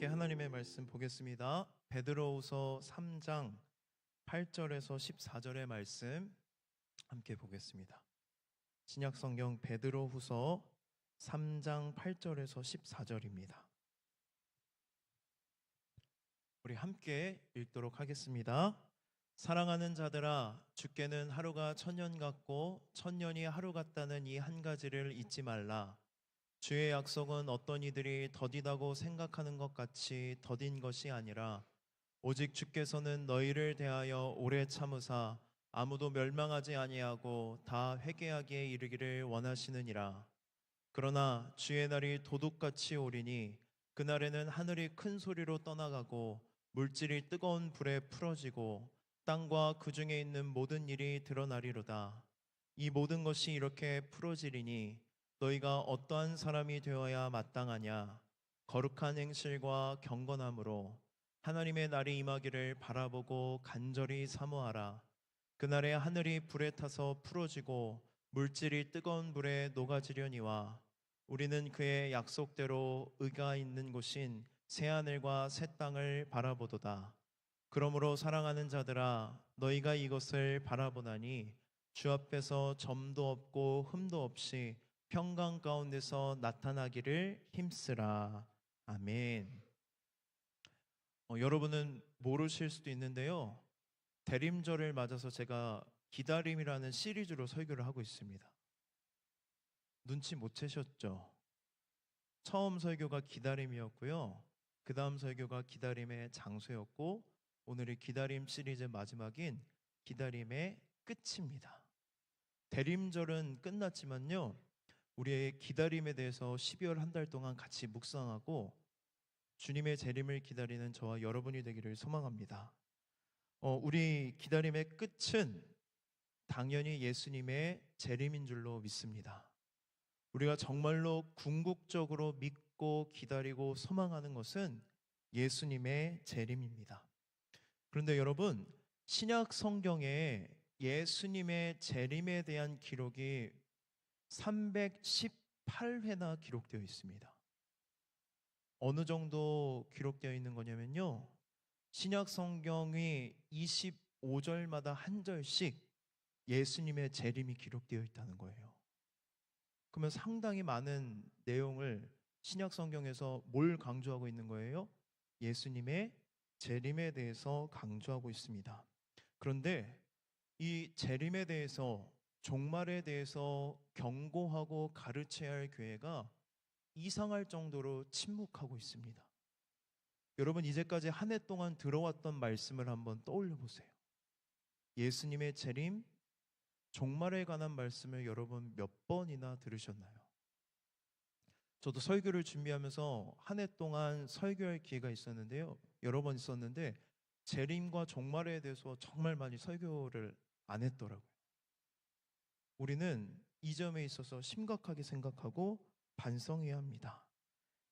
함께 하나님의 말씀 보겠습니다. 베드로후서 3장 8절에서 14절의 말씀 함께 보겠습니다. 신약 성경 베드로후서 3장 8절에서 14절입니다. 우리 함께 읽도록 하겠습니다. 사랑하는 자들아, 주께는 하루가 천년 같고 천년이 하루 같다는 이 한 가지를 잊지 말라. 주의 약속은 어떤 이들이 더디다고 생각하는 것 같이 더딘 것이 아니라 오직 주께서는 너희를 대하여 오래 참으사 아무도 멸망하지 아니하고 다 회개하기에 이르기를 원하시느니라. 그러나 주의 날이 도둑같이 오리니 그날에는 하늘이 큰 소리로 떠나가고 물질이 뜨거운 불에 풀어지고 땅과 그 중에 있는 모든 일이 드러나리로다. 이 모든 것이 이렇게 풀어지리니 너희가 어떠한 사람이 되어야 마땅하냐? 거룩한 행실과 경건함으로 하나님의 날이 임하기를 바라보고 간절히 사모하라. 그날에 하늘이 불에 타서 풀어지고 물질이 뜨거운 불에 녹아지려니와 우리는 그의 약속대로 의가 있는 곳인 새하늘과 새 땅을 바라보도다. 그러므로 사랑하는 자들아, 너희가 이것을 바라보나니 주 앞에서 점도 없고 흠도 없이 평강 가운데서 나타나기를 힘쓰라. 아멘. 여러분은 모르실 수도 있는데요. 대림절을 맞아서 제가 기다림이라는 시리즈로 설교를 하고 있습니다. 눈치 못 채셨죠? 처음 설교가 기다림이었고요. 그 다음 설교가 기다림의 장소였고, 오늘이 기다림 시리즈 마지막인 기다림의 끝입니다. 대림절은 끝났지만요, 우리의 기다림에 대해서 12월 한 달 동안 같이 묵상하고 주님의 재림을 기다리는 저와 여러분이 되기를 소망합니다. 우리 기다림의 끝은 당연히 예수님의 재림인 줄로 믿습니다. 우리가 정말로 궁극적으로 믿고 기다리고 소망하는 것은 예수님의 재림입니다. 그런데 여러분, 신약 성경에 예수님의 재림에 대한 기록이 318회나 기록되어 있습니다. 어느 정도 기록되어 있는 거냐면요, 신약 성경이 25절마다 한 절씩 예수님의 재림이 기록되어 있다는 거예요. 그러면 상당히 많은 내용을 신약 성경에서 뭘 강조하고 있는 거예요? 예수님의 재림에 대해서 강조하고 있습니다. 그런데 이 재림에 대해서, 종말에 대해서 경고하고 가르쳐야 할 교회가 이상할 정도로 침묵하고 있습니다. 여러분, 이제까지 한 해 동안 들어왔던 말씀을 한번 떠올려 보세요. 예수님의 재림, 종말에 관한 말씀을 여러분 몇 번이나 들으셨나요? 저도 설교를 준비하면서 한 해 동안 설교할 기회가 있었는데요. 여러 번 있었는데 재림과 종말에 대해서 정말 많이 설교를 안 했더라고요. 우리는 이 점에 있어서 심각하게 생각하고 반성해야 합니다.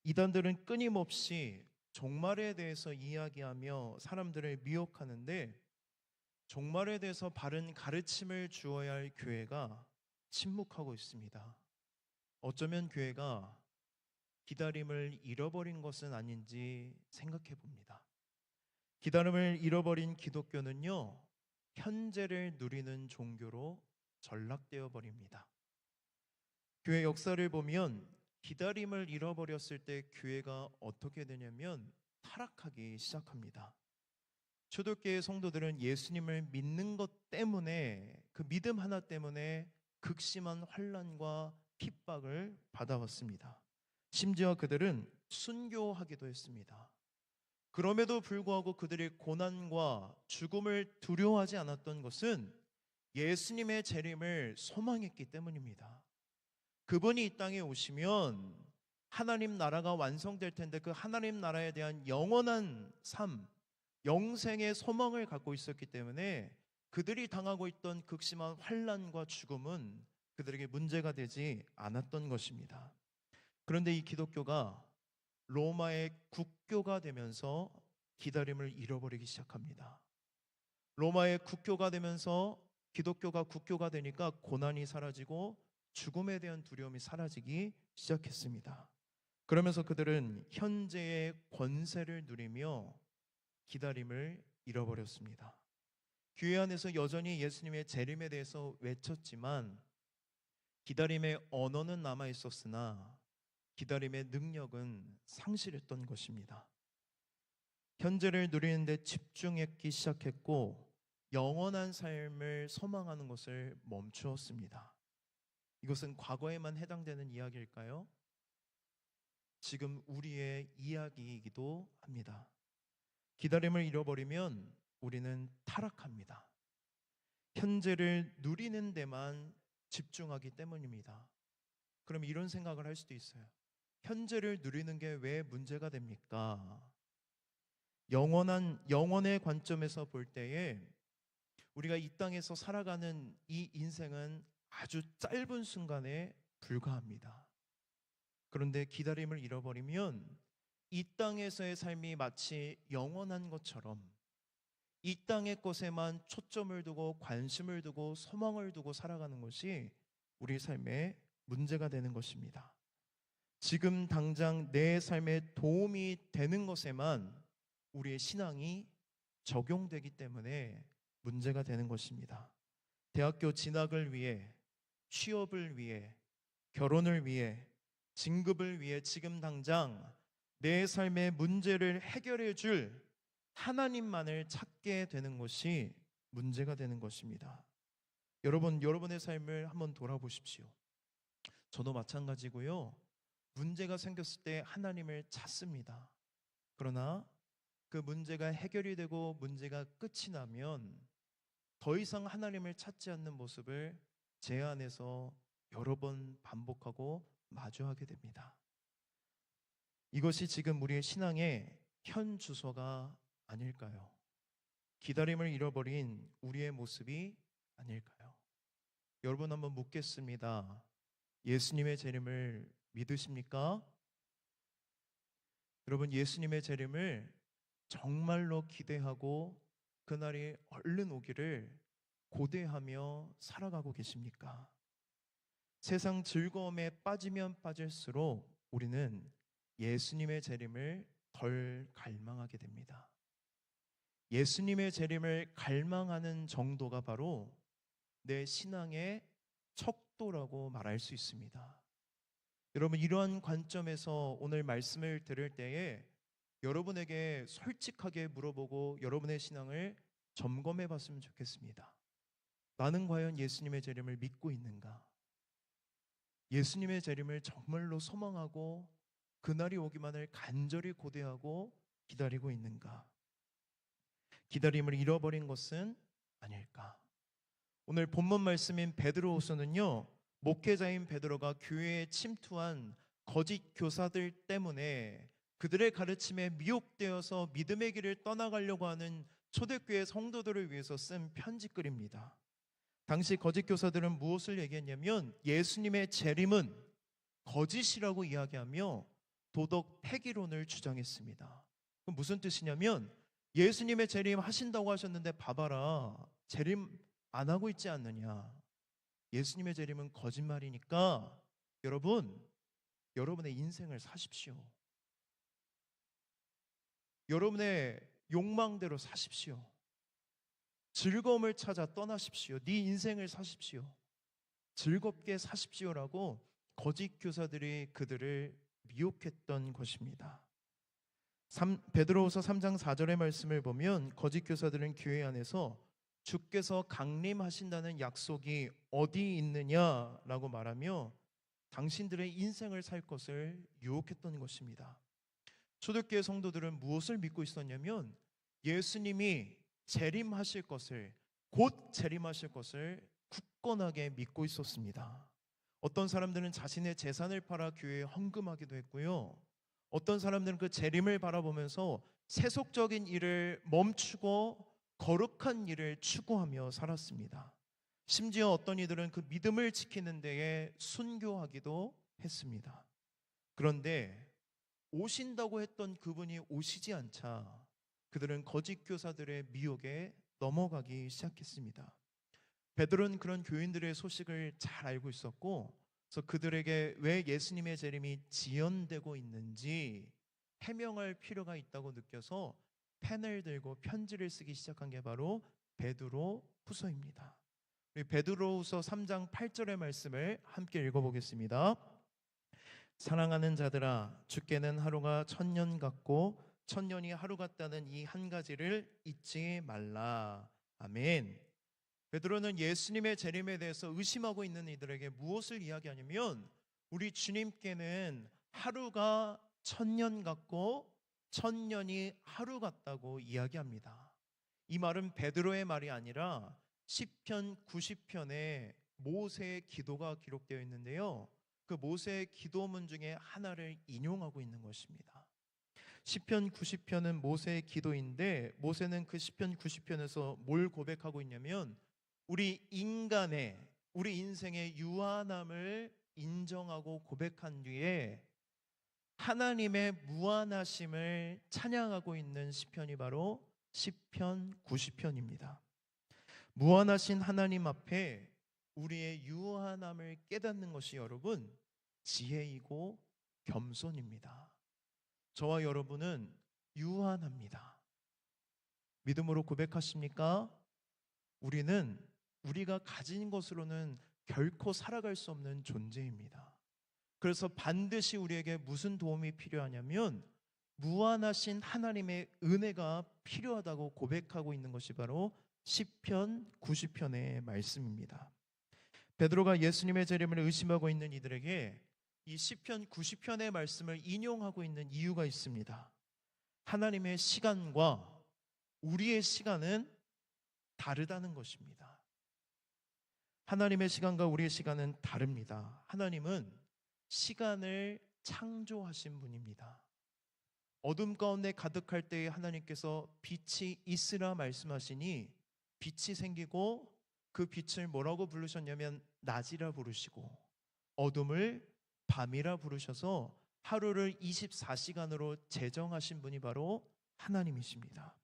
이단들은 끊임없이 종말에 대해서 이야기하며 사람들을 미혹하는데, 종말에 대해서 바른 가르침을 주어야 할 교회가 침묵하고 있습니다. 어쩌면 교회가 기다림을 잃어버린 것은 아닌지 생각해 봅니다. 기다림을 잃어버린 기독교는요, 현재를 누리는 종교로 전락되어 버립니다. 교회 역사를 보면 기다림을 잃어버렸을 때 교회가 어떻게 되냐면 타락하기 시작합니다. 초대교회 성도들은 예수님을 믿는 것 때문에, 그 믿음 하나 때문에 극심한 환난과 핍박을 받아왔습니다. 심지어 그들은 순교하기도 했습니다. 그럼에도 불구하고 그들이 고난과 죽음을 두려워하지 않았던 것은 예수님의 재림을 소망했기 때문입니다. 그분이 이 땅에 오시면 하나님 나라가 완성될 텐데, 그 하나님 나라에 대한 영원한 삶, 영생의 소망을 갖고 있었기 때문에 그들이 당하고 있던 극심한 환난과 죽음은 그들에게 문제가 되지 않았던 것입니다. 그런데 이 기독교가 로마의 국교가 되면서 기다림을 잃어버리기 시작합니다. 로마의 국교가 되면서 기독교가 국교가 되니까 고난이 사라지고 죽음에 대한 두려움이 사라지기 시작했습니다. 그러면서 그들은 현재의 권세를 누리며 기다림을 잃어버렸습니다. 교회 안에서 여전히 예수님의 재림에 대해서 외쳤지만 기다림의 언어는 남아 있었으나 기다림의 능력은 상실했던 것입니다. 현재를 누리는데 집중했기 시작했고 영원한 삶을 소망하는 것을 멈추었습니다. 이것은 과거에만 해당되는 이야기일까요? 지금 우리의 이야기이기도 합니다. 기다림을 잃어버리면 우리는 타락합니다. 현재를 누리는 데만 집중하기 때문입니다. 그럼 이런 생각을 할 수도 있어요. 현재를 누리는 게 왜 문제가 됩니까? 영원의 관점에서 볼 때에 우리가 이 땅에서 살아가는 이 인생은 아주 짧은 순간에 불과합니다. 그런데 기다림을 잃어버리면 이 땅에서의 삶이 마치 영원한 것처럼 이 땅의 것에만 초점을 두고 관심을 두고 소망을 두고 살아가는 것이 우리 삶의 문제가 되는 것입니다. 지금 당장 내 삶에 도움이 되는 것에만 우리의 신앙이 적용되기 때문에 문제가 되는 것입니다. 대학교 진학을 위해, 취업을 위해, 결혼을 위해, 진급을 위해 지금 당장 내 삶의 문제를 해결해 줄 하나님만을 찾게 되는 것이 문제가 되는 것입니다. 여러분의 삶을 한번 돌아보십시오. 저도 마찬가지고요. 문제가 생겼을 때 하나님을 찾습니다. 그러나 그 문제가 해결이 되고 문제가 끝이 나면 더 이상 하나님을 찾지 않는 모습을 제 안에서 여러 번 반복하고 마주하게 됩니다. 이것이 지금 우리의 신앙의 현 주소가 아닐까요? 기다림을 잃어버린 우리의 모습이 아닐까요? 여러분 한번 묻겠습니다. 예수님의 재림을 믿으십니까? 여러분 예수님의 재림을 정말로 기대하고 그날이 얼른 오기를 고대하며 살아가고 계십니까? 세상 즐거움에 빠지면 빠질수록 우리는 예수님의 재림을 덜 갈망하게 됩니다. 예수님의 재림을 갈망하는 정도가 바로 내 신앙의 척도라고 말할 수 있습니다. 여러분 이러한 관점에서 오늘 말씀을 들을 때에 여러분에게 솔직하게 물어보고 여러분의 신앙을 점검해 봤으면 좋겠습니다. 나는 과연 예수님의 재림을 믿고 있는가? 예수님의 재림을 정말로 소망하고 그날이 오기만을 간절히 고대하고 기다리고 있는가? 기다림을 잃어버린 것은 아닐까? 오늘 본문 말씀인 베드로후서는요, 목회자인 베드로가 교회에 침투한 거짓 교사들 때문에 그들의 가르침에 미혹되어서 믿음의 길을 떠나가려고 하는 초대교회 성도들을 위해서 쓴 편지글입니다. 당시 거짓 교사들은 무엇을 얘기했냐면 예수님의 재림은 거짓이라고 이야기하며 도덕 폐기론을 주장했습니다. 그럼 무슨 뜻이냐면 예수님의 재림 하신다고 하셨는데 봐봐라, 재림 안 하고 있지 않느냐. 예수님의 재림은 거짓말이니까 여러분의 인생을 사십시오. 여러분의 욕망대로 사십시오. 즐거움을 찾아 떠나십시오. 네 인생을 사십시오. 즐겁게 사십시오라고 거짓 교사들이 그들을 미혹했던 것입니다. 베드로후서 3장 4절의 말씀을 보면 거짓 교사들은 교회 안에서 주께서 강림하신다는 약속이 어디 있느냐라고 말하며 당신들의 인생을 살 것을 유혹했던 것입니다. 초대교회 성도들은 무엇을 믿고 있었냐면 예수님이 재림하실 것을, 곧 재림하실 것을 굳건하게 믿고 있었습니다. 어떤 사람들은 자신의 재산을 팔아 교회에 헌금하기도 했고요. 어떤 사람들은 그 재림을 바라보면서 세속적인 일을 멈추고 거룩한 일을 추구하며 살았습니다. 심지어 어떤 이들은 그 믿음을 지키는 데에 순교하기도 했습니다. 그런데 오신다고 했던 그분이 오시지 않자 그들은 거짓 교사들의 미혹에 넘어가기 시작했습니다. 베드로는 그런 교인들의 소식을 잘 알고 있었고 그래서 그들에게 왜 예수님의 재림이 지연되고 있는지 해명할 필요가 있다고 느껴서 펜을 들고 편지를 쓰기 시작한 게 바로 베드로 후서입니다. 우리 베드로후서 3장 8절의 말씀을 함께 읽어보겠습니다. 사랑하는 자들아, 주께는 하루가 천년 같고 천년이 하루 같다는 이 한 가지를 잊지 말라. 아멘. 베드로는 예수님의 재림에 대해서 의심하고 있는 이들에게 무엇을 이야기하냐면, 우리 주님께는 하루가 천년 같고 천년이 하루 같다고 이야기합니다. 이 말은 베드로의 말이 아니라 시편 90편에 모세의 기도가 기록되어 있는데요, 그 모세의 기도문 중에 하나를 인용하고 있는 것입니다. 시편 90편은 모세의 기도인데, 모세는 그 시편 90편에서 뭘 고백하고 있냐면, 우리 인생의 유한함을 인정하고 고백한 뒤에 하나님의 무한하심을 찬양하고 있는 시편이 바로 시편 90편입니다. 무한하신 하나님 앞에 우리의 유한함을 깨닫는 것이, 여러분, 지혜이고 겸손입니다. 저와 여러분은 유한합니다. 믿음으로 고백하십니까? 우리는 우리가 가진 것으로는 결코 살아갈 수 없는 존재입니다. 그래서 반드시 우리에게 무슨 도움이 필요하냐면, 무한하신 하나님의 은혜가 필요하다고 고백하고 있는 것이 바로 시편 90편의 말씀입니다. 베드로가 예수님의 재림을 의심하고 있는 이들에게 이 시편 90편의 말씀을 인용하고 있는 이유가 있습니다. 하나님의 시간과 우리의 시간은 다르다는 것입니다. 하나님의 시간과 우리의 시간은 다릅니다. 하나님은 시간을 창조하신 분입니다. 어둠 가운데 가득할 때에 하나님께서 빛이 있으라 말씀하시니 빛이 생기고, 그 빛을 뭐라고 부르셨냐면 낮이라 부르시고, 어둠을 밤이라 부르셔서 하루를 24시간으로 제정하신 분이 바로 하나님이십니다.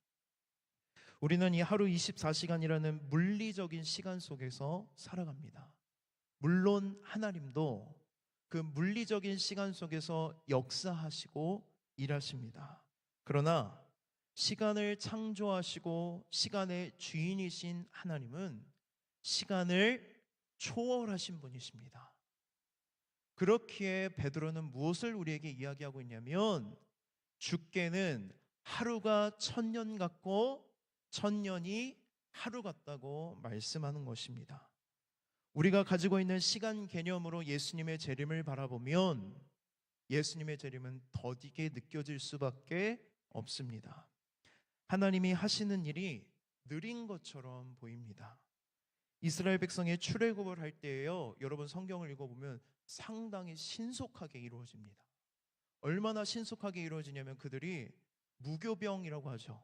우리는 이 하루 24시간이라는 물리적인 시간 속에서 살아갑니다. 물론 하나님도 그 물리적인 시간 속에서 역사하시고 일하십니다. 그러나 시간을 창조하시고 시간의 주인이신 하나님은 시간을 초월하신 분이십니다. 그렇기에 베드로는 무엇을 우리에게 이야기하고 있냐면, 주께는 하루가 천년 같고 천년이 하루 같다고 말씀하는 것입니다. 우리가 가지고 있는 시간 개념으로 예수님의 재림을 바라보면 예수님의 재림은 더디게 느껴질 수밖에 없습니다. 하나님이 하시는 일이 느린 것처럼 보입니다. 이스라엘 백성의 출애굽을 할 때에요, 여러분 성경을 읽어보면 상당히 신속하게 이루어집니다. 얼마나 신속하게 이루어지냐면, 그들이 무교병이라고 하죠.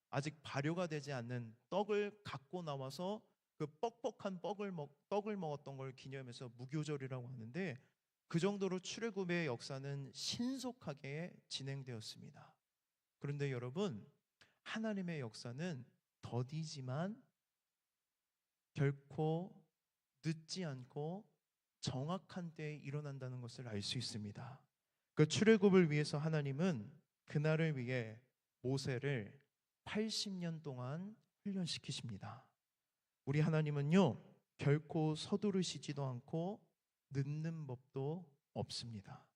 아직 발효가 되지 않는 떡을 갖고 나와서 그 뻑뻑한 떡을 먹었던 걸 기념해서 무교절이라고 하는데, 그 정도로 출애굽의 역사는 신속하게 진행되었습니다. 그런데 여러분, 하나님의 역사는 더디지만 결코 늦지 않고 정확한 때에 일어난다는 것을 알 수 있습니다. 그 출애굽을 위해서 하나님은 그날을 위해 모세를 80년 동안 훈련시키십니다. 우리 하나님은요, 결코 서두르시지도 않고 늦는 법도 없습니다.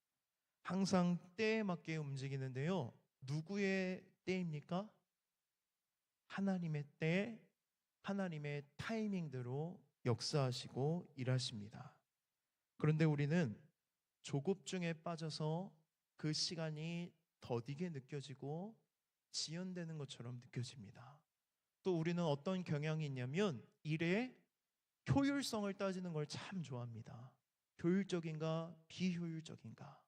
항상 때에 맞게 움직이는데요, 누구의 때입니까? 하나님의 때, 하나님의 타이밍대로 역사하시고 일하십니다. 그런데 우리는 조급증에 빠져서 그 시간이 더디게 느껴지고 지연되는 것처럼 느껴집니다. 또 우리는 어떤 경향이 있냐면, 일의 효율성을 따지는 걸 참 좋아합니다. 효율적인가 비효율적인가.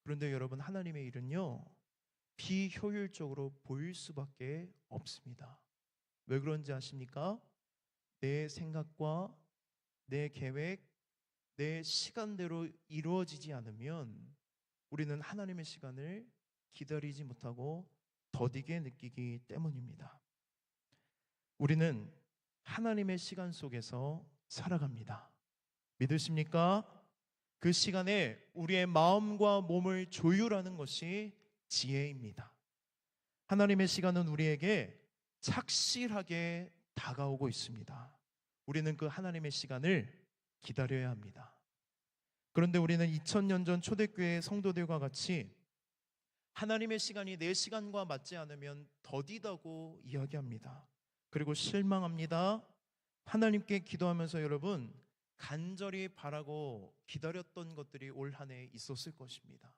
그런데 여러분, 하나님의 일은요, 비효율적으로 보일 수밖에 없습니다. 왜 그런지 아십니까? 내 생각과 내 계획, 내 시간대로 이루어지지 않으면 우리는 하나님의 시간을 기다리지 못하고 더디게 느끼기 때문입니다. 우리는 하나님의 시간 속에서 살아갑니다. 믿으십니까? 그 시간에 우리의 마음과 몸을 조율하는 것이 지혜입니다. 하나님의 시간은 우리에게 착실하게 다가오고 있습니다. 우리는 그 하나님의 시간을 기다려야 합니다. 그런데 우리는 2000년 전 초대교회 성도들과 같이 하나님의 시간이 내 시간과 맞지 않으면 더디다고 이야기합니다. 그리고 실망합니다. 하나님께 기도하면서 여러분 간절히 바라고 기다렸던 것들이 올 한 해 있었을 것입니다.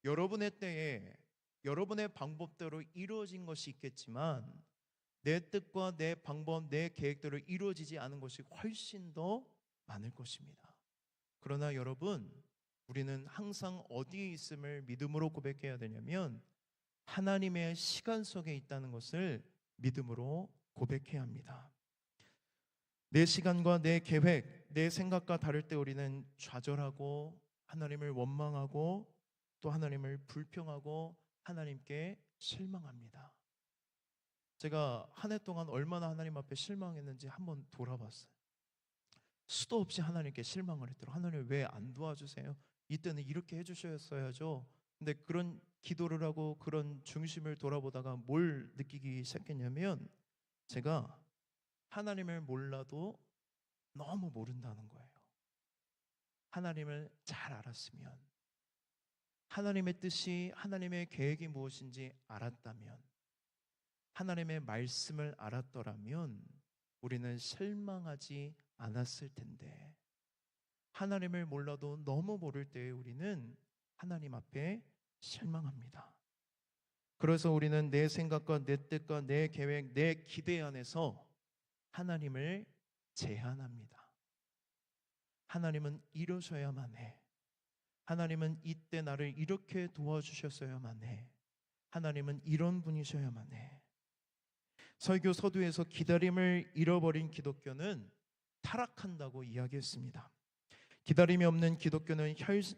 여러분의 때에 여러분의 방법대로 이루어진 것이 있겠지만 내 뜻과 내 방법, 내 계획대로 이루어지지 않은 것이 훨씬 더 많을 것입니다. 그러나 여러분, 우리는 항상 어디에 있음을 믿음으로 고백해야 되냐면 하나님의 시간 속에 있다는 것을 믿음으로 고백해야 합니다. 내 시간과 내 계획, 내 생각과 다를 때 우리는 좌절하고 하나님을 원망하고 또 하나님을 불평하고 하나님께 실망합니다. 제가 한 해 동안 얼마나 하나님 앞에 실망했는지 한번 돌아봤어요. 수도 없이 하나님께 실망을 했더라고요. 하나님 왜 안 도와주세요? 이때는 이렇게 해주셨어야죠. 근데 그런 기도를 하고 그런 중심을 돌아보다가 뭘 느끼기 시작했냐면 제가 하나님을 몰라도 너무 모른다는 거예요. 하나님을 잘 알았으면, 하나님의 뜻이, 하나님의 계획이 무엇인지 알았다면, 하나님의 말씀을 알았더라면 우리는 실망하지 않았을 텐데, 하나님을 몰라도 너무 모를 때에 우리는 하나님 앞에 실망합니다. 그래서 우리는 내 생각과 내 뜻과 내 계획, 내 기대 안에서 하나님을 제한합니다. 하나님은 이러셔야만 해. 하나님은 이때 나를 이렇게 도와주셨어야만 해. 하나님은 이런 분이셔야만 해. 설교 서두에서 기다림을 잃어버린 기독교는 타락한다고 이야기했습니다. 기다림이 없는 기독교는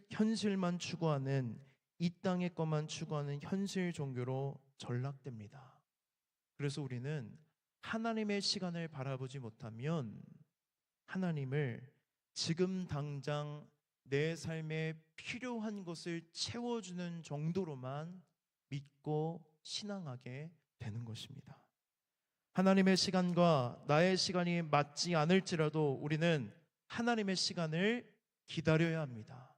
현실만 추구하는, 이 땅의 것만 추구하는 현실 종교로 전락됩니다. 그래서 우리는 하나님의 시간을 바라보지 못하면 하나님을 지금 당장 내 삶에 필요한 것을 채워주는 정도로만 믿고 신앙하게 되는 것입니다. 하나님의 시간과 나의 시간이 맞지 않을지라도 우리는 하나님의 시간을 기다려야 합니다.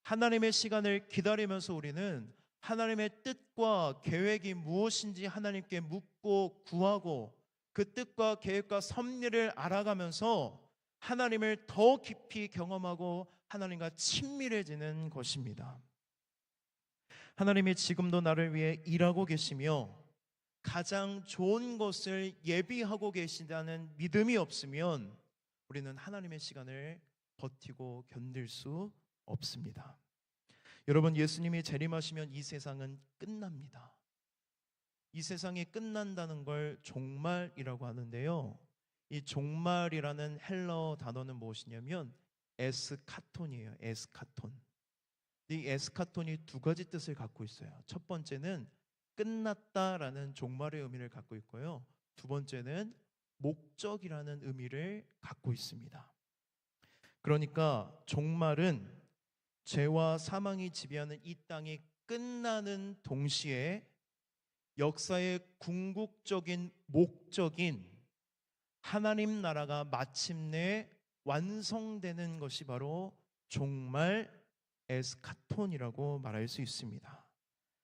하나님의 시간을 기다리면서 우리는 하나님의 뜻과 계획이 무엇인지 하나님께 묻고 구하고 그 뜻과 계획과 섭리를 알아가면서 하나님을 더 깊이 경험하고 하나님과 친밀해지는 것입니다. 하나님이 지금도 나를 위해 일하고 계시며 가장 좋은 것을 예비하고 계시다는 믿음이 없으면 우리는 하나님의 시간을 버티고 견딜 수 없습니다. 여러분, 예수님이 재림하시면 이 세상은 끝납니다. 이 세상이 끝난다는 걸 종말이라고 하는데요. 이 종말이라는 헬라어 단어는 무엇이냐면 에스카톤이에요. 에스카톤. 이 에스카톤이 두 가지 뜻을 갖고 있어요. 첫 번째는 끝났다라는 종말의 의미를 갖고 있고요. 두 번째는 목적이라는 의미를 갖고 있습니다. 그러니까 종말은 죄와 사망이 지배하는 이 땅이 끝나는 동시에 역사의 궁극적인 목적인 하나님 나라가 마침내 완성되는 것이 바로 종말 에스카톤이라고 말할 수 있습니다.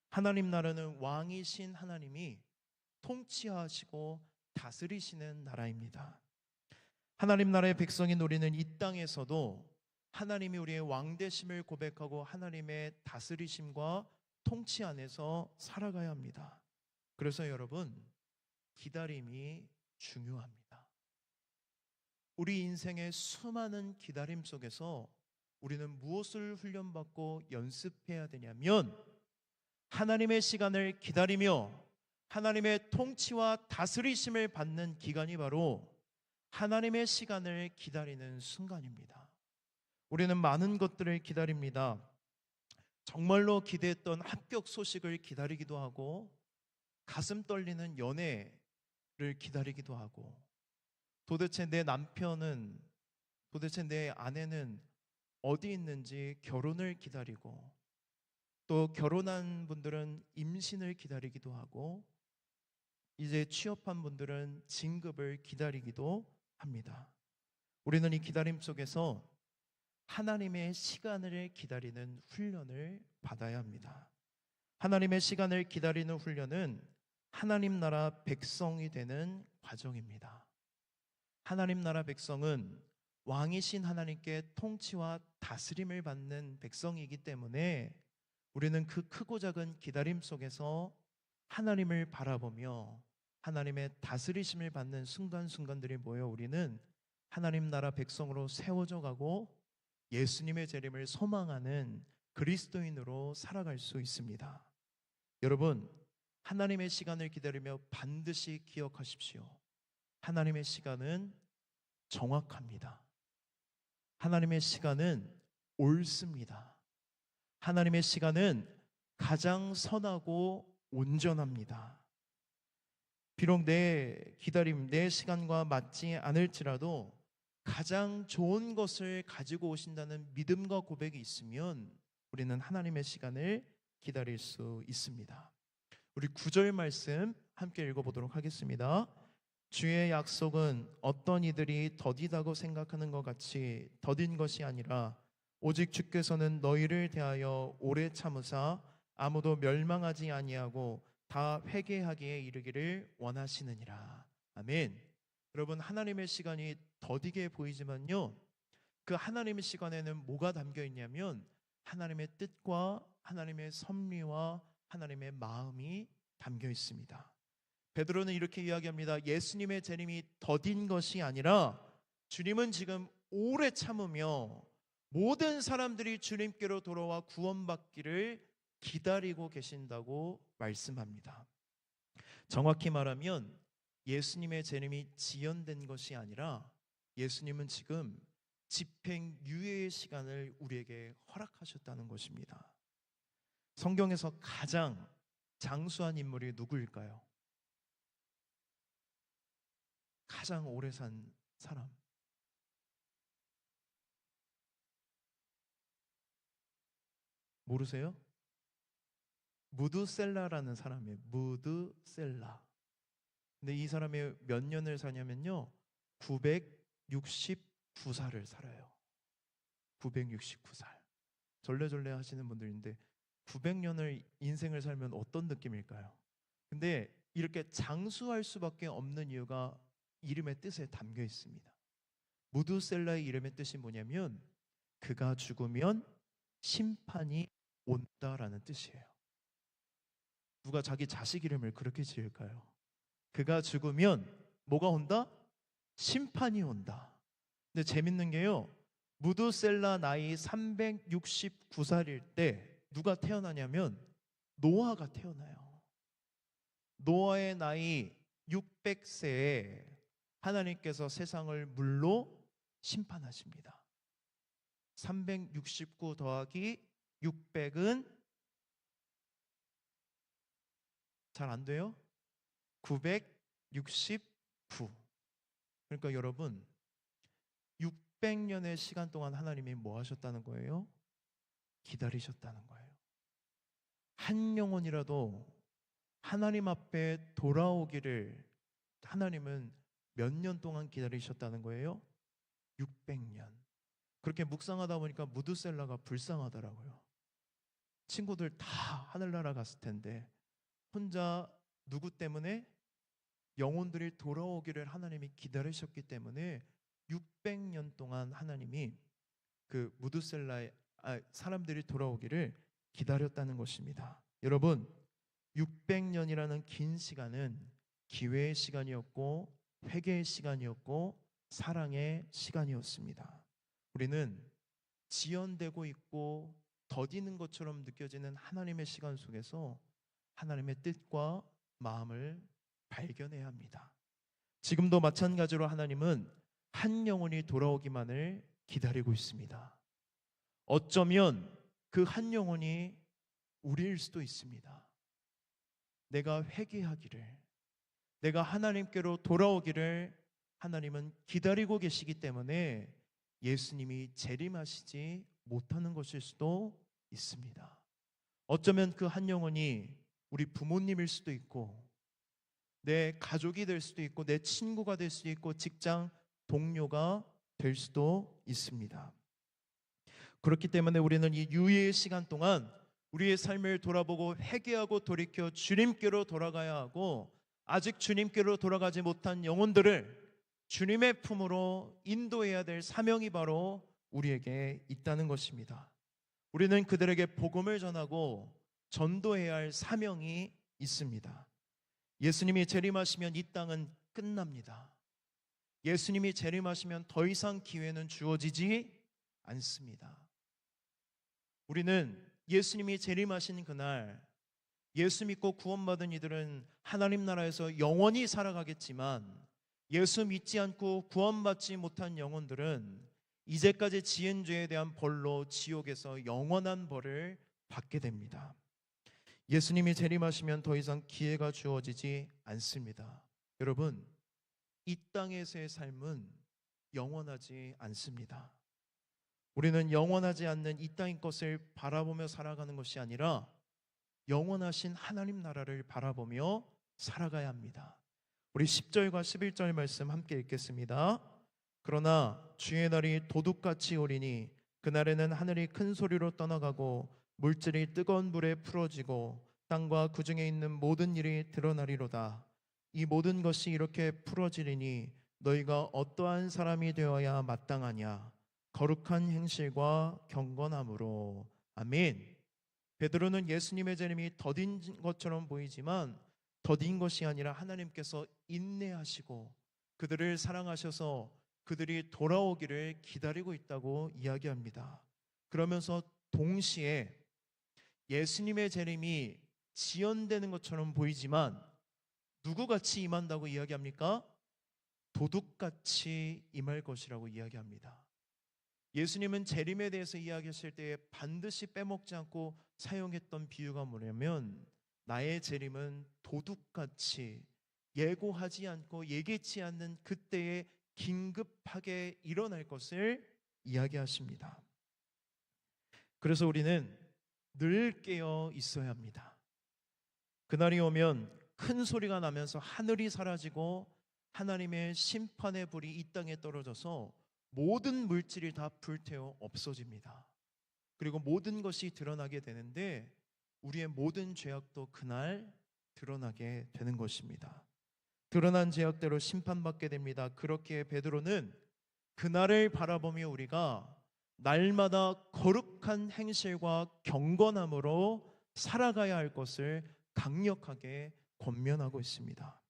하나님 나라는 왕이신 하나님이 통치하시고 다스리시는 나라입니다. 하나님 나라의 백성인 우리는 이 땅에서도 하나님이 우리의 왕되심을 고백하고 하나님의 다스리심과 통치 안에서 살아가야 합니다. 그래서 여러분, 기다림이 중요합니다. 우리 인생의 수많은 기다림 속에서 우리는 무엇을 훈련받고 연습해야 되냐면 하나님의 시간을 기다리며 하나님의 통치와 다스리심을 받는 기간이 바로 하나님의 시간을 기다리는 순간입니다. 우리는 많은 것들을 기다립니다. 정말로 기대했던 합격 소식을 기다리기도 하고 가슴 떨리는 연애를 기다리기도 하고 도대체 내 남편은, 도대체 내 아내는 어디 있는지 결혼을 기다리고, 또 결혼한 분들은 임신을 기다리기도 하고, 이제 취업한 분들은 진급을 기다리기도 합니다. 우리는 이 기다림 속에서 하나님의 시간을 기다리는 훈련을 받아야 합니다. 하나님의 시간을 기다리는 훈련은 하나님 나라 백성이 되는 과정입니다. 하나님 나라 백성은 왕이신 하나님께 통치와 다스림을 받는 백성이기 때문에 우리는 그 크고 작은 기다림 속에서 하나님을 바라보며 하나님의 다스리심을 받는 순간순간들이 모여 우리는 하나님 나라 백성으로 세워져 가고 예수님의 재림을 소망하는 그리스도인으로 살아갈 수 있습니다. 여러분, 하나님의 시간을 기다리며 반드시 기억하십시오. 하나님의 시간은 정확합니다. 하나님의 시간은 옳습니다. 하나님의 시간은 가장 선하고 온전합니다. 비록 내 기다림, 내 시간과 맞지 않을지라도 가장 좋은 것을 가지고 오신다는 믿음과 고백이 있으면 우리는 하나님의 시간을 기다릴 수 있습니다. 우리 9절 말씀 함께 읽어보도록 하겠습니다. 주의 약속은 어떤 이들이 더디다고 생각하는 것 같이 더딘 것이 아니라 오직 주께서는 너희를 대하여 오래 참으사 아무도 멸망하지 아니하고 다 회개하기에 이르기를 원하시느니라. 아멘. 여러분, 하나님의 시간이 더디게 보이지만요, 그 하나님의 시간에는 뭐가 담겨 있냐면 하나님의 뜻과 하나님의 섭리와 하나님의 마음이 담겨 있습니다. 베드로는 이렇게 이야기합니다. 예수님의 재림이 더딘 것이 아니라 주님은 지금 오래 참으며 모든 사람들이 주님께로 돌아와 구원받기를 기다리고 계신다고 말씀합니다. 정확히 말하면 예수님의 재림이 지연된 것이 아니라 예수님은 지금 집행유예의 시간을 우리에게 허락하셨다는 것입니다. 성경에서 가장 장수한 인물이 누구일까요? 가장 오래 산 사람. 모르세요? 무드셀라라는 사람이에요. 무드셀라. 근데 이 사람이 몇 년을 사냐면요, 969살을 살아요. 969살. 절레절레 하시는 분들인데 900년을 인생을 살면 어떤 느낌일까요? 근데 이렇게 장수할 수밖에 없는 이유가 이름의 뜻에 담겨 있습니다. 무드셀라의 이름의 뜻이 뭐냐면 그가 죽으면 심판이 온다라는 뜻이에요. 누가 자기 자식 이름을 그렇게 지을까요? 그가 죽으면 뭐가 온다? 심판이 온다. 근데 재밌는 게요, 무드셀라 나이 369살일 때 누가 태어나냐면 노아가 태어나요. 노아의 나이 600세에 하나님께서 세상을 물로 심판하십니다. 369 더하기 600은 잘 안 돼요? 969. 그러니까 여러분, 600년의 시간 동안 하나님이 뭐 하셨다는 거예요? 기다리셨다는 거예요. 한 영혼이라도 하나님 앞에 돌아오기를 하나님은 몇 년 동안 기다리셨다는 거예요? 600년. 그렇게 묵상하다 보니까 무드셀라가 불쌍하더라고요. 친구들 다 하늘나라 갔을 텐데 혼자 누구 때문에? 영혼들이 돌아오기를 하나님이 기다리셨기 때문에 600년 동안 하나님이 그 무드셀라의 사람들이 돌아오기를 기다렸다는 것입니다. 여러분, 600년이라는 긴 시간은 기회의 시간이었고 회개의 시간이었고 사랑의 시간이었습니다. 우리는 지연되고 있고 더디는 것처럼 느껴지는 하나님의 시간 속에서 하나님의 뜻과 마음을 발견해야 합니다. 지금도 마찬가지로 하나님은 한 영혼이 돌아오기만을 기다리고 있습니다. 어쩌면 그 한 영혼이 우리일 수도 있습니다. 내가 회개하기를, 내가 하나님께로 돌아오기를 하나님은 기다리고 계시기 때문에 예수님이 재림하시지 못하는 것일 수도 있습니다. 어쩌면 그 한 영혼이 우리 부모님일 수도 있고, 내 가족이 될 수도 있고, 내 친구가 될 수도 있고, 직장 동료가 될 수도 있습니다. 그렇기 때문에 우리는 이 유예의 시간 동안 우리의 삶을 돌아보고 회개하고 돌이켜 주님께로 돌아가야 하고, 아직 주님께로 돌아가지 못한 영혼들을 주님의 품으로 인도해야 될 사명이 바로 우리에게 있다는 것입니다. 우리는 그들에게 복음을 전하고 전도해야 할 사명이 있습니다. 예수님이 재림하시면 이 땅은 끝납니다. 예수님이 재림하시면 더 이상 기회는 주어지지 않습니다. 우리는 예수님이 재림하신 그날 예수 믿고 구원받은 이들은 하나님 나라에서 영원히 살아가겠지만, 예수 믿지 않고 구원받지 못한 영혼들은 이제까지 지은 죄에 대한 벌로 지옥에서 영원한 벌을 받게 됩니다. 예수님이 재림하시면 더 이상 기회가 주어지지 않습니다. 여러분, 이 땅에서의 삶은 영원하지 않습니다. 우리는 영원하지 않는 이 땅의 것을 바라보며 살아가는 것이 아니라 영원하신 하나님 나라를 바라보며 살아가야 합니다. 우리 10절과 11절 말씀 함께 읽겠습니다. 그러나 주의 날이 도둑같이 오리니 그날에는 하늘이 큰 소리로 떠나가고 물질이 뜨거운 불에 풀어지고 땅과 그 중에 있는 모든 일이 드러나리로다. 이 모든 것이 이렇게 풀어지리니 너희가 어떠한 사람이 되어야 마땅하냐? 거룩한 행실과 경건함으로. 아멘. 베드로는 예수님의 재림이 더딘 것처럼 보이지만 더딘 것이 아니라 하나님께서 인내하시고 그들을 사랑하셔서 그들이 돌아오기를 기다리고 있다고 이야기합니다. 그러면서 동시에 예수님의 재림이 지연되는 것처럼 보이지만 누구같이 임한다고 이야기합니까? 도둑같이 임할 것이라고 이야기합니다. 예수님은 재림에 대해서 이야기하실 때에 반드시 빼먹지 않고 사용했던 비유가 뭐냐면, 나의 재림은 도둑같이 예고하지 않고 예기치 않는 그때에 긴급하게 일어날 것을 이야기하십니다. 그래서 우리는 늘 깨어 있어야 합니다. 그날이 오면 큰 소리가 나면서 하늘이 사라지고 하나님의 심판의 불이 이 땅에 떨어져서 모든 물질이 다 불태워 없어집니다. 그리고 모든 것이 드러나게 되는데 우리의 모든 죄악도 그날 드러나게 되는 것입니다. 드러난 죄악대로 심판받게 됩니다. 그렇게 베드로는 그날을 바라보며 우리가 날마다 거룩한 행실과 경건함으로 살아가야 할 것을 강력하게 권면하고 있습니다.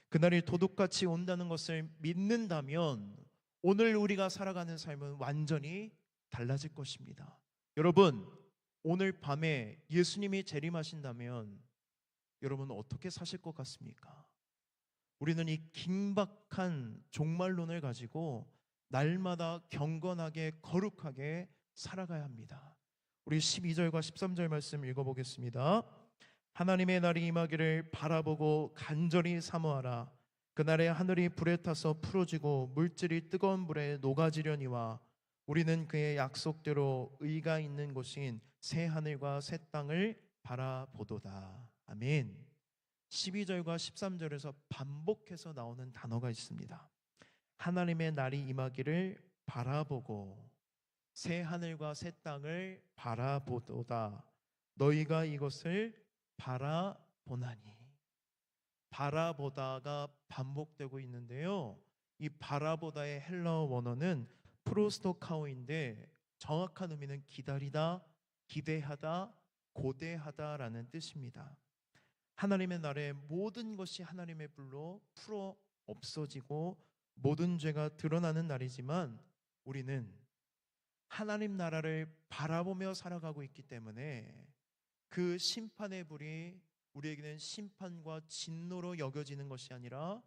그날이 도둑같이 온다는 것을 믿는다면 오늘 우리가 살아가는 삶은 완전히 달라질 것입니다. 여러분, 오늘 밤에 예수님이 재림하신다면 여러분 어떻게 사실 것 같습니까? 우리는 이 긴박한 종말론을 가지고 날마다 경건하게 거룩하게 살아가야 합니다. 우리 12절과 13절 말씀 읽어보겠습니다. 하나님의 날이 임하기를 바라보고 간절히 사모하라. 그날에 하늘이 불에 타서 풀어지고 물질이 뜨거운 불에 녹아지려니와 우리는 그의 약속대로 의가 있는 곳인 새 하늘과 새 땅을 바라보도다. 아멘. 12절과 13절에서 반복해서 나오는 단어가 있습니다. 하나님의 날이 임하기를 바라보고 새 하늘과 새 땅을 바라보도다. 너희가 이것을 바라보나니. 바라보다가 반복되고 있는데요, 이 바라보다의 헬라어 원어는 프로스토카오인데 정확한 의미는 기다리다, 기대하다, 고대하다라는 뜻입니다. 하나님의 날에 모든 것이 하나님의 불로 풀어 없어지고 모든 죄가 드러나는 날이지만 우리는 하나님 나라를 바라보며 살아가고 있기 때문에 그 심판의 불이 우리에게는 심판과 진노로 여겨지는 것이 아니라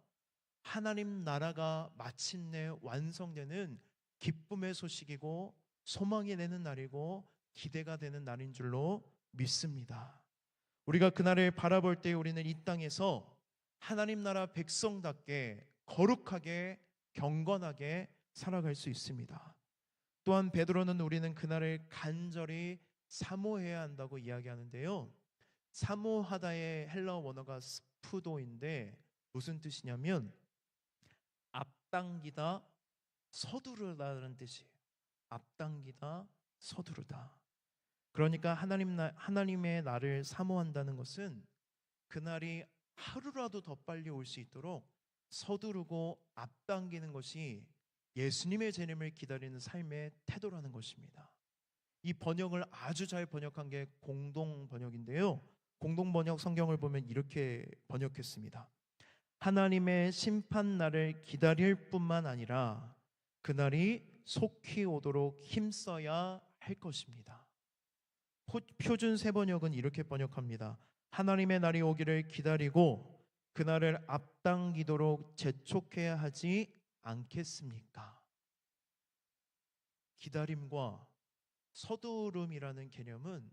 하나님 나라가 마침내 완성되는 기쁨의 소식이고 소망이 되는 날이고 기대가 되는 날인 줄로 믿습니다. 우리가 그날을 바라볼 때 우리는 이 땅에서 하나님 나라 백성답게 거룩하게 경건하게 살아갈 수 있습니다. 또한 베드로는 우리는 그날을 간절히 사모해야 한다고 이야기하는데요. 사모하다의 헬라어 원어가 스푸도인데 무슨 뜻이냐면 앞당기다, 서두르다라는 뜻이에요. 앞당기다, 서두르다. 그러니까 하나님의 날을 사모한다는 것은 그날이 하루라도 더 빨리 올 수 있도록 서두르고 앞당기는 것이 예수님의 재림을 기다리는 삶의 태도라는 것입니다. 이 번역을 아주 잘 번역한 게 공동 번역인데요. 공동 번역 성경을 보면 이렇게 번역했습니다. 하나님의 심판 날을 기다릴 뿐만 아니라 그날이 속히 오도록 힘써야 할 것입니다. 표준 세번역은 이렇게 번역합니다. 하나님의 날이 오기를 기다리고 그날을 앞당기도록 재촉해야 하지 않겠습니까? 기다림과 서두름이라는 개념은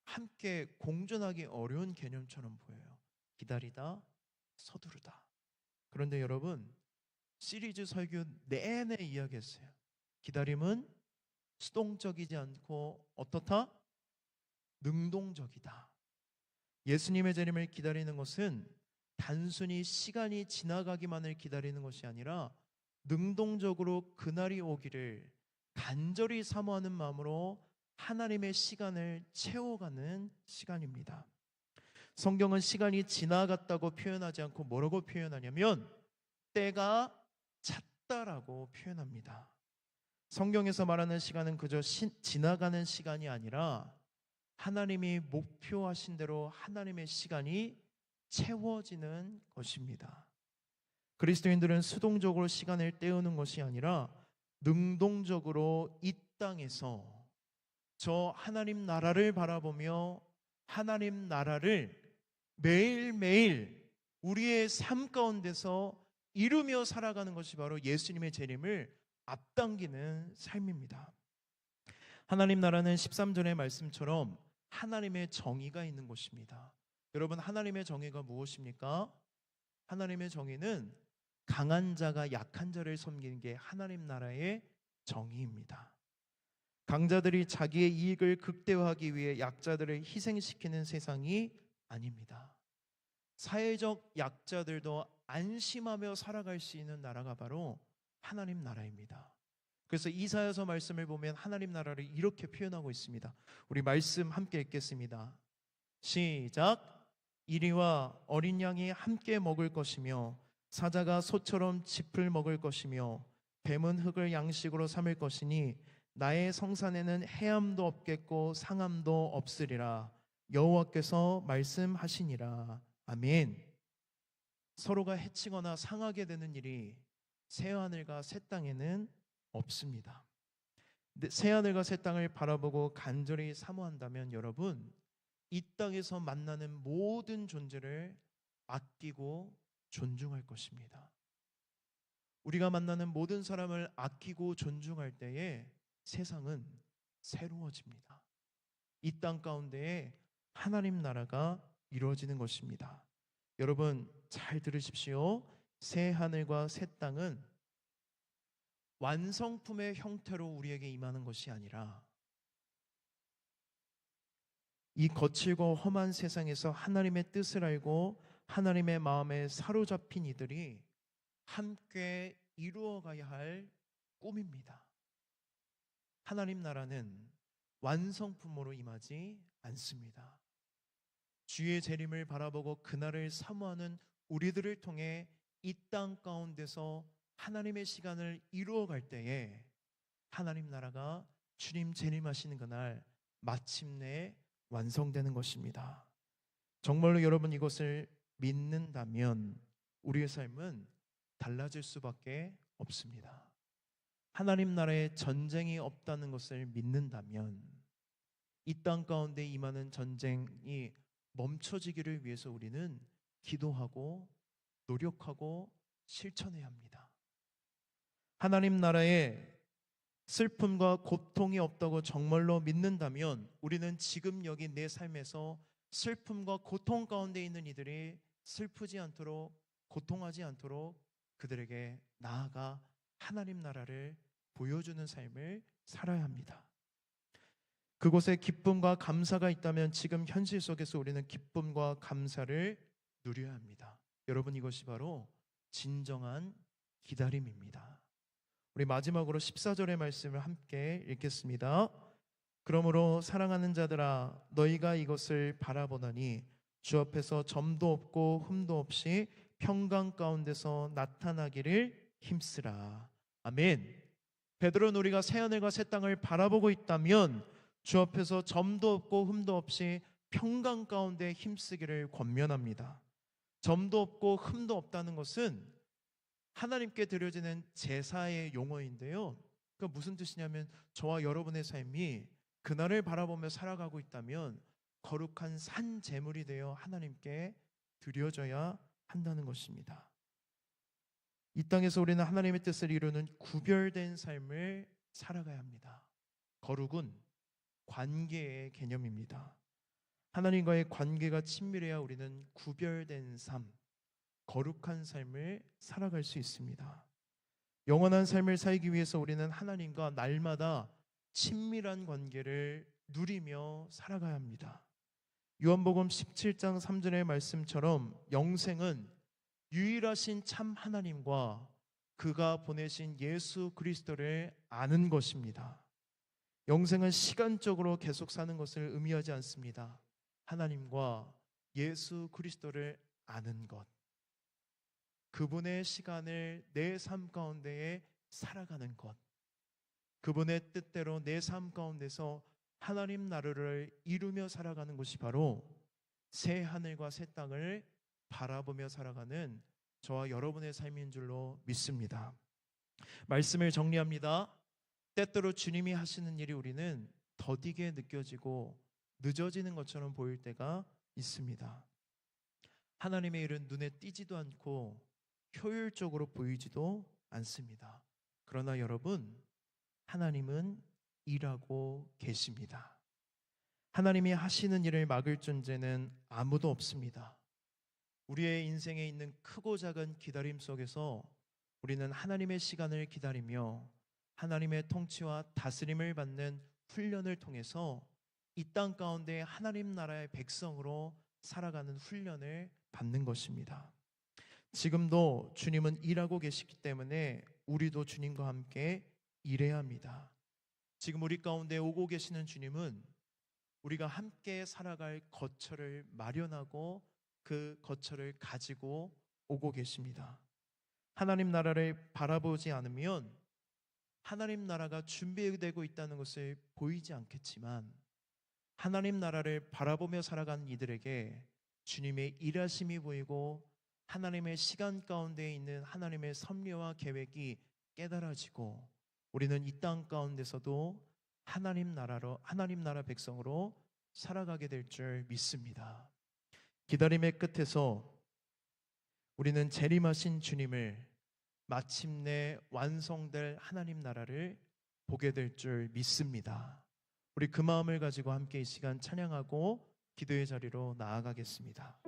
함께 공존하기 어려운 개념처럼 보여요. 기다리다, 서두르다. 그런데 여러분, 시리즈 설교 내내 이야기했어요. 기다림은 수동적이지 않고 어떻다? 능동적이다. 예수님의 재림을 기다리는 것은 단순히 시간이 지나가기만을 기다리는 것이 아니라 능동적으로 그날이 오기를 간절히 사모하는 마음으로 하나님의 시간을 채워가는 시간입니다. 성경은 시간이 지나갔다고 표현하지 않고 뭐라고 표현하냐면 때가 찼다라고 표현합니다. 성경에서 말하는 시간은 그저 지나가는 시간이 아니라 하나님이 목표하신 대로 하나님의 시간이 채워지는 것입니다. 그리스도인들은 수동적으로 시간을 때우는 것이 아니라 능동적으로 이 땅에서 저 하나님 나라를 바라보며 하나님 나라를 매일매일 우리의 삶 가운데서 이루며 살아가는 것이 바로 예수님의 재림을 앞당기는 삶입니다. 하나님 나라는 13절의 말씀처럼 하나님의 정의가 있는 곳입니다. 여러분, 하나님의 정의가 무엇입니까? 하나님의 정의는 강한 자가 약한 자를 섬기는 게 하나님 나라의 정의입니다. 강자들이 자기의 이익을 극대화하기 위해 약자들을 희생시키는 세상이 아닙니다. 사회적 약자들도 안심하며 살아갈 수 있는 나라가 바로 하나님 나라입니다. 그래서 이사야서 말씀을 보면 하나님 나라를 이렇게 표현하고 있습니다. 우리 말씀 함께 읽겠습니다. 시작. 이리와 어린 양이 함께 먹을 것이며 사자가 소처럼 짚을 먹을 것이며 뱀은 흙을 양식으로 삼을 것이니 나의 성산에는 해함도 없겠고 상함도 없으리라. 여호와께서 말씀하시니라. 아멘. 서로가 해치거나 상하게 되는 일이 새하늘과 새 땅에는 없습니다. 새하늘과 새 땅을 바라보고 간절히 사모한다면 여러분, 이 땅에서 만나는 모든 존재를 아끼고 존중할 것입니다. 우리가 만나는 모든 사람을 아끼고 존중할 때에 세상은 새로워집니다. 이 땅 가운데에 하나님 나라가 이루어지는 것입니다. 여러분 잘 들으십시오. 새 하늘과 새 땅은 완성품의 형태로 우리에게 임하는 것이 아니라 이 거칠고 험한 세상에서 하나님의 뜻을 알고 하나님의 마음에 사로잡힌 이들이 함께 이루어가야 할 꿈입니다. 하나님 나라는 완성품으로 임하지 않습니다. 주의 재림을 바라보고 그날을 사모하는 우리들을 통해 이 땅 가운데서 하나님의 시간을 이루어갈 때에 하나님 나라가 주님 재림하시는 그날 마침내 완성되는 것입니다. 정말로 여러분 이것을 믿는다면 우리의 삶은 달라질 수밖에 없습니다. 하나님 나라에 전쟁이 없다는 것을 믿는다면 이 땅 가운데 임하는 전쟁이 멈춰지기를 위해서 우리는 기도하고 노력하고 실천해야 합니다. 하나님 나라에 슬픔과 고통이 없다고 정말로 믿는다면 우리는 지금 여기 내 삶에서 슬픔과 고통 가운데 있는 이들이 슬프지 않도록 고통하지 않도록 그들에게 나아가 하나님 나라를 보여주는 삶을 살아야 합니다. 그곳에 기쁨과 감사가 있다면 지금 현실 속에서 우리는 기쁨과 감사를 누려야 합니다. 여러분, 이것이 바로 진정한 기다림입니다. 우리 마지막으로 14절의 말씀을 함께 읽겠습니다. 그러므로 사랑하는 자들아 너희가 이것을 바라보나니 주 앞에서 점도 없고 흠도 없이 평강 가운데서 나타나기를 힘쓰라. 아멘. 베드로는 우리가 새하늘과 새 땅을 바라보고 있다면 주 앞에서 점도 없고 흠도 없이 평강 가운데 힘쓰기를 권면합니다. 점도 없고 흠도 없다는 것은 하나님께 드려지는 제사의 용어인데요. 그러니까 무슨 뜻이냐면 저와 여러분의 삶이 그날을 바라보며 살아가고 있다면 거룩한 산 제물이 되어 하나님께 드려져야 한다는 것입니다. 이 땅에서 우리는 하나님의 뜻을 이루는 구별된 삶을 살아가야 합니다. 거룩은 관계의 개념입니다. 하나님과의 관계가 친밀해야 우리는 구별된 삶, 거룩한 삶을 살아갈 수 있습니다. 영원한 삶을 살기 위해서 우리는 하나님과 날마다 친밀한 관계를 누리며 살아가야 합니다. 요한복음 17장 3절의 말씀처럼 영생은 유일하신 참 하나님과 그가 보내신 예수 그리스도를 아는 것입니다. 영생은 시간적으로 계속 사는 것을 의미하지 않습니다. 하나님과 예수 그리스도를 아는 것, 그분의 시간을 내 삶 가운데에 살아가는 것, 그분의 뜻대로 내 삶 가운데서 하나님 나라를 이루며 살아가는 것이 바로 새 하늘과 새 땅을 바라보며 살아가는 저와 여러분의 삶인 줄로 믿습니다. 말씀을 정리합니다. 때때로 주님이 하시는 일이 우리는 더디게 느껴지고 늦어지는 것처럼 보일 때가 있습니다. 하나님의 일은 눈에 띄지도 않고 효율적으로 보이지도 않습니다. 그러나 여러분, 하나님은 일하고 계십니다. 하나님이 하시는 일을 막을 존재는 아무도 없습니다. 우리의 인생에 있는 크고 작은 기다림 속에서 우리는 하나님의 시간을 기다리며 하나님의 통치와 다스림을 받는 훈련을 통해서 이 땅 가운데 하나님 나라의 백성으로 살아가는 훈련을 받는 것입니다. 지금도 주님은 일하고 계시기 때문에 우리도 주님과 함께 일해야 합니다. 지금 우리 가운데 오고 계시는 주님은 우리가 함께 살아갈 거처를 마련하고 그 거처를 가지고 오고 계십니다. 하나님 나라를 바라보지 않으면 하나님 나라가 준비되고 있다는 것을 보이지 않겠지만 하나님 나라를 바라보며 살아가는 이들에게 주님의 일하심이 보이고 하나님의 시간 가운데 있는 하나님의 섭리와 계획이 깨달아지고 우리는 이 땅 가운데서도 하나님 나라 백성으로 살아가게 될 줄 믿습니다. 기다림의 끝에서 우리는 재림하신 주님을 마침내 완성될 하나님 나라를 보게 될 줄 믿습니다. 우리 그 마음을 가지고 함께 이 시간 찬양하고 기도의 자리로 나아가겠습니다.